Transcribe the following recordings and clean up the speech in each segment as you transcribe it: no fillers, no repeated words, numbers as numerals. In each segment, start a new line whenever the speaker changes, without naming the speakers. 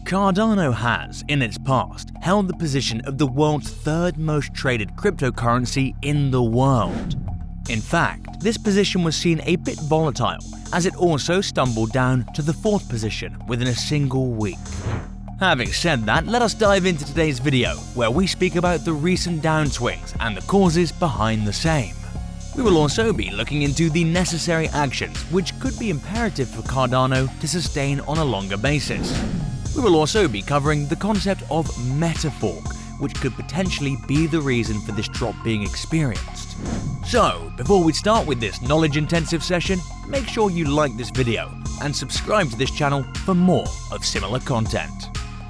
Cardano has, in its past, held the position of the world's third most traded cryptocurrency in the world. In fact, this position was seen a bit volatile, as it also stumbled down to the fourth position within a single week. Having said that, let us dive into today's video, where we speak about the recent downswings and the causes behind the same. We will also be looking into the necessary actions which could be imperative for Cardano to sustain on a longer basis. We will also be covering the concept of metafork, which could potentially be the reason for this drop being experienced. So, before we start with this knowledge-intensive session, make sure you like this video and subscribe to this channel for more of similar content.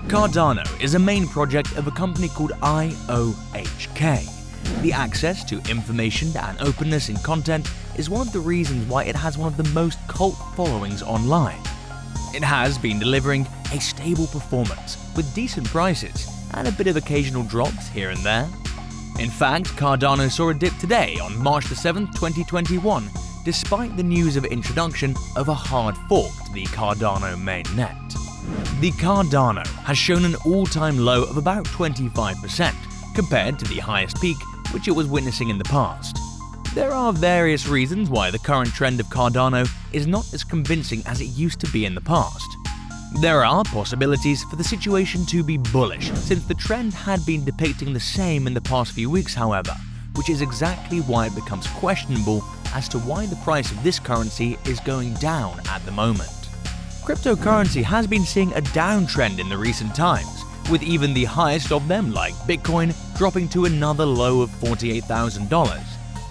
Cardano is a main project of a company called IOHK. The access to information and openness in content is one of the reasons why it has one of the most cult followings online. It has been delivering a stable performance with decent prices and a bit of occasional drops here and there. In fact, Cardano saw a dip today on March 7, 2021, despite the news of introduction of a hard fork to the Cardano mainnet. The Cardano has shown an all-time low of about 25% compared to the highest peak which it was witnessing in the past. There are various reasons why the current trend of Cardano is not as convincing as it used to be in the past. There are possibilities for the situation to be bullish, since the trend had been depicting the same in the past few weeks, however, which is exactly why it becomes questionable as to why the price of this currency is going down at the moment. Cryptocurrency has been seeing a downtrend in the recent times, with even the highest of them, like Bitcoin, dropping to another low of $48,000,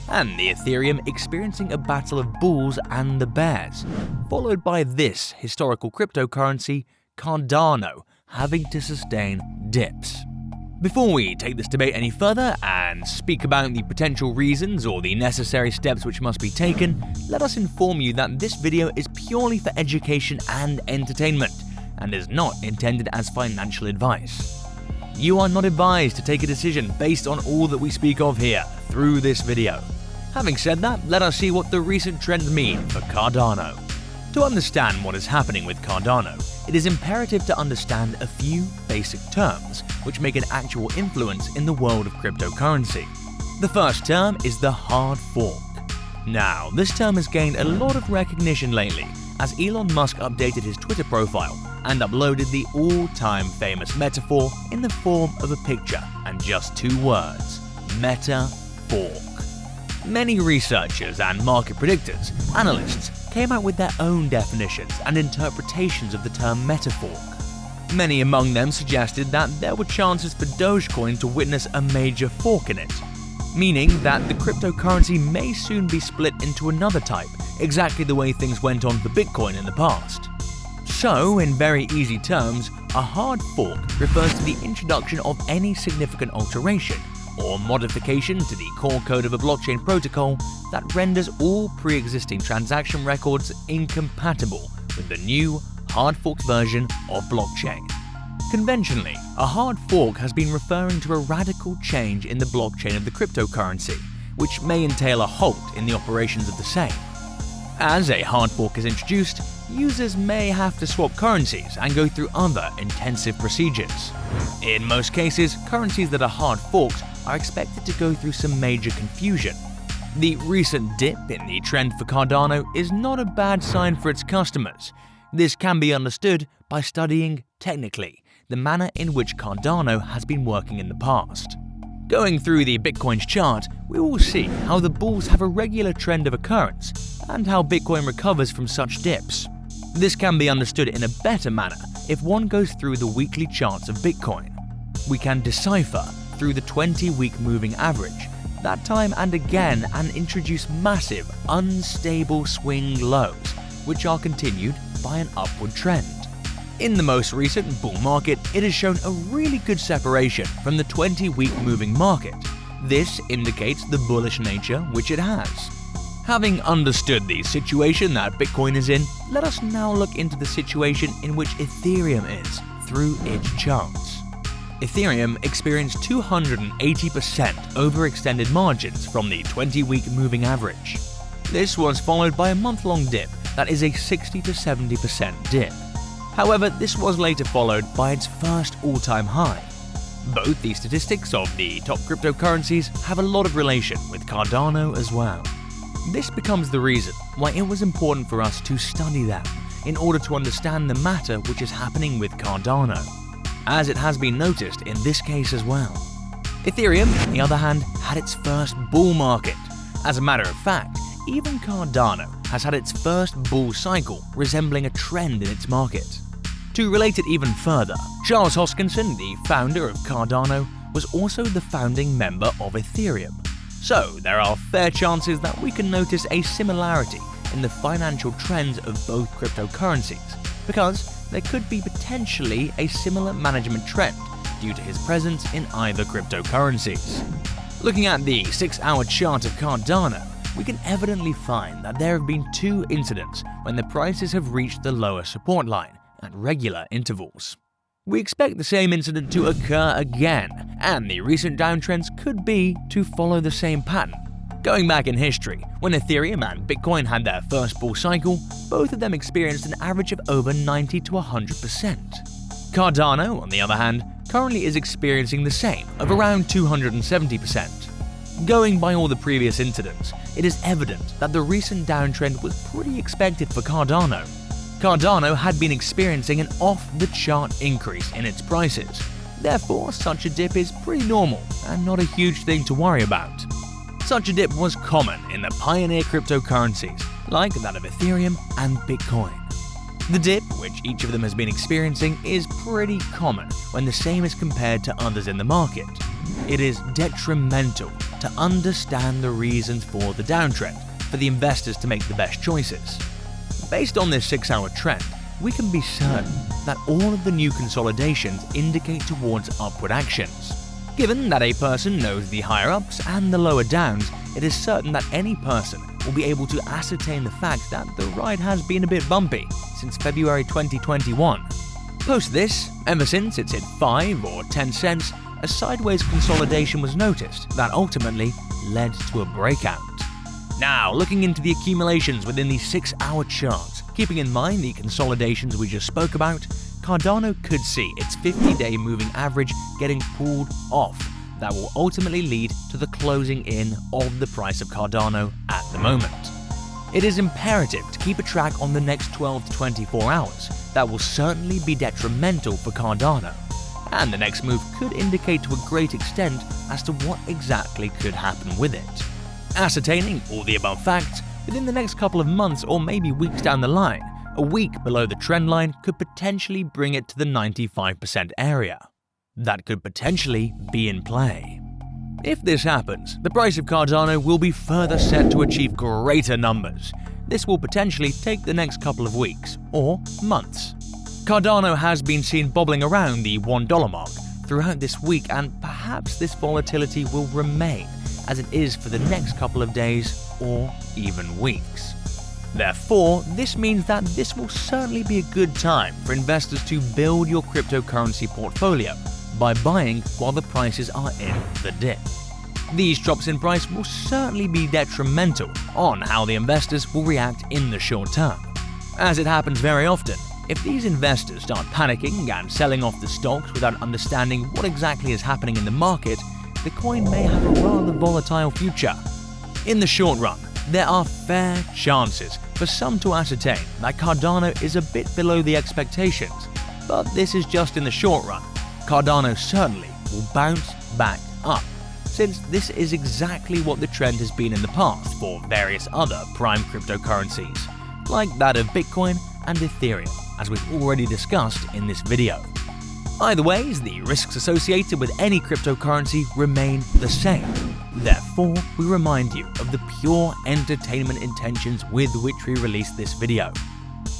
and the Ethereum experiencing a battle of bulls and the bears, followed by this historical cryptocurrency, Cardano, having to sustain dips. Before we take this debate any further and speak about the potential reasons or the necessary steps which must be taken, let us inform you that this video is purely for education and entertainment, and is not intended as financial advice. You are not advised to take a decision based on all that we speak of here through this video. Having said that, let us see what the recent trends mean for Cardano. To understand what is happening with Cardano, it is imperative to understand a few basic terms which make an actual influence in the world of cryptocurrency. The first term is the hard fork. Now, this term has gained a lot of recognition lately, as Elon Musk updated his Twitter profile and uploaded the all-time famous metaphor in the form of a picture and just 2 words: metafork. Many researchers and market predictors, analysts, came out with their own definitions and interpretations of the term metafork. Many among them suggested that there were chances for Dogecoin to witness a major fork in it, meaning that the cryptocurrency may soon be split into another type, exactly the way things went on for Bitcoin in the past. So, in very easy terms, a hard fork refers to the introduction of any significant alteration or modification to the core code of a blockchain protocol that renders all pre-existing transaction records incompatible with the new hard forked version of blockchain. Conventionally, a hard fork has been referring to a radical change in the blockchain of the cryptocurrency, which may entail a halt in the operations of the same. As a hard fork is introduced, users may have to swap currencies and go through other intensive procedures. In most cases, currencies that are hard forked are expected to go through some major confusion. The recent dip in the trend for Cardano is not a bad sign for its customers. This can be understood by studying, technically, the manner in which Cardano has been working in the past. Going through the Bitcoin's chart, we will see how the bulls have a regular trend of occurrence and how Bitcoin recovers from such dips. This can be understood in a better manner if one goes through the weekly charts of Bitcoin. We can decipher through the 20-week moving average, that time and again, and introduce massive, unstable swing lows, which are continued by an upward trend. In the most recent bull market, it has shown a really good separation from the 20-week moving market. This indicates the bullish nature which it has. Having understood the situation that Bitcoin is in, let us now look into the situation in which Ethereum is through its charts. Ethereum experienced 280% overextended margins from the 20-week moving average. This was followed by a month-long dip that is a 60 to 70% dip. However, this was later followed by its first all-time high. Both the statistics of the top cryptocurrencies have a lot of relation with Cardano as well. This becomes the reason why it was important for us to study them in order to understand the matter which is happening with Cardano, as it has been noticed in this case as well. Ethereum, on the other hand, had its first bull market. As a matter of fact, even Cardano has had its first bull cycle resembling a trend in its market. To relate it even further, Charles Hoskinson, the founder of Cardano, was also the founding member of Ethereum. So there are fair chances that we can notice a similarity in the financial trends of both cryptocurrencies, because there could be potentially a similar management trend due to his presence in either cryptocurrencies. Looking at the 6-hour chart of Cardano, we can evidently find that there have been two incidents when the prices have reached the lower support line at regular intervals. We expect the same incident to occur again, and the recent downtrends could be to follow the same pattern. Going back in history, when Ethereum and Bitcoin had their first bull cycle, both of them experienced an average of over 90 to 100%. Cardano, on the other hand, currently is experiencing the same, of around 270%. Going by all the previous incidents, it is evident that the recent downtrend was pretty expected for Cardano. Cardano had been experiencing an off-the-chart increase in its prices. Therefore, such a dip is pretty normal and not a huge thing to worry about. Such a dip was common in the pioneer cryptocurrencies, like that of Ethereum and Bitcoin. The dip, which each of them has been experiencing, is pretty common when the same is compared to others in the market. It is detrimental to understand the reasons for the downtrend for the investors to make the best choices. Based on this 6-hour trend, we can be certain that all of the new consolidations indicate towards upward actions. Given that a person knows the higher ups and the lower downs, it is certain that any person will be able to ascertain the fact that the ride has been a bit bumpy since February 2021. Post this, ever since it's hit 5 or 10 cents, a sideways consolidation was noticed that ultimately led to a breakout. Now, looking into the accumulations within the 6-hour charts, keeping in mind the consolidations we just spoke about, Cardano could see its 50-day moving average getting pulled off. That will ultimately lead to the closing in of the price of Cardano at the moment. It is imperative to keep a track on the next 12 to 24 hours. That will certainly be detrimental for Cardano, and the next move could indicate to a great extent as to what exactly could happen with it. Ascertaining all the above facts, within the next couple of months or maybe weeks down the line, a week below the trend line could potentially bring it to the 95% area. That could potentially be in play. If this happens, the price of Cardano will be further set to achieve greater numbers. This will potentially take the next couple of weeks or months. Cardano has been seen bobbling around the $1 mark throughout this week, and perhaps this volatility will remain as it is for the next couple of days or even weeks. Therefore, this means that this will certainly be a good time for investors to build your cryptocurrency portfolio by buying while the prices are in the dip. These drops in price will certainly be detrimental on how the investors will react in the short term. As it happens very often, if these investors start panicking and selling off the stocks without understanding what exactly is happening in the market, the coin may have a rather volatile future. In the short run, there are fair chances for some to ascertain that Cardano is a bit below the expectations, but this is just in the short run. Cardano certainly will bounce back up, since this is exactly what the trend has been in the past for various other prime cryptocurrencies, like that of Bitcoin and Ethereum, as we've already discussed in this video. Either way, the risks associated with any cryptocurrency remain the same. Therefore, we remind you of the pure entertainment intentions with which we release this video.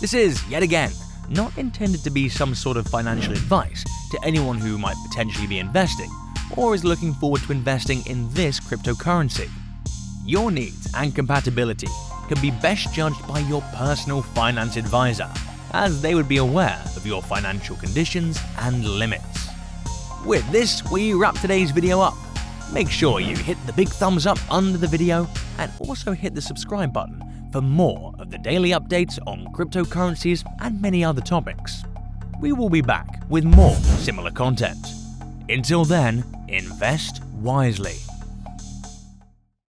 This is, yet again, not intended to be some sort of financial advice to anyone who might potentially be investing or is looking forward to investing in this cryptocurrency. Your needs and compatibility can be best judged by your personal finance advisor, as they would be aware of your financial conditions and limits. With this, we wrap today's video up. Make sure you hit the big thumbs up under the video and also hit the subscribe button for more of the daily updates on cryptocurrencies and many other topics. we will be back with more similar content. Until then, invest wisely.